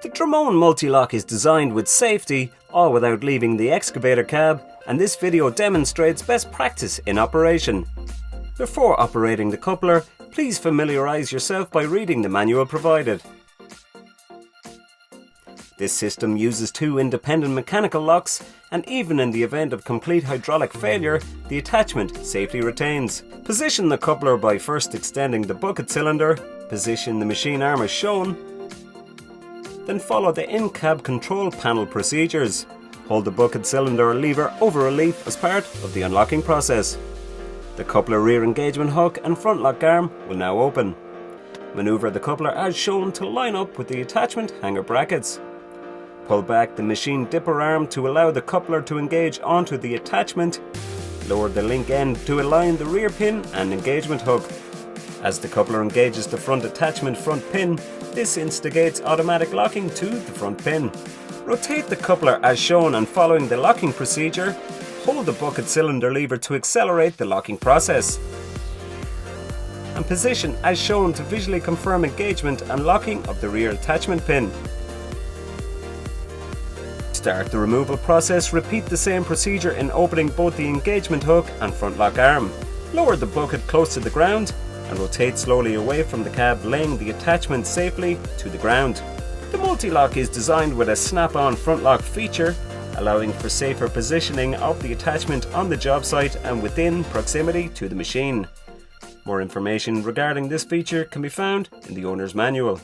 The Dromone multi-lock is designed with safety, all without leaving the excavator cab, and this video demonstrates best practice in operation. Before operating the coupler, please familiarise yourself by reading the manual provided. This system uses two independent mechanical locks, and even in the event of complete hydraulic failure, the attachment safely retains. Position the coupler by first extending the bucket cylinder, position the machine arm as shown, then follow the in-cab control panel procedures. Hold the bucket cylinder lever over a leaf as part of the unlocking process. The coupler rear engagement hook and front lock arm will now open. Manoeuvre the coupler as shown to line up with the attachment hanger brackets. Pull back the machine dipper arm to allow the coupler to engage onto the attachment. Lower the link end to align the rear pin and engagement hook. As the coupler engages the front attachment front pin, this instigates automatic locking to the front pin. Rotate the coupler as shown and following the locking procedure, hold the bucket cylinder lever to accelerate the locking process. And position as shown to visually confirm engagement and locking of the rear attachment pin. Start the removal process, repeat the same procedure in opening both the engagement hook and front lock arm. Lower the bucket close to the ground and rotate slowly away from the cab, laying the attachment safely to the ground. The multi-lock is designed with a snap-on front lock feature, allowing for safer positioning of the attachment on the job site and within proximity to the machine. More information regarding this feature can be found in the owner's manual.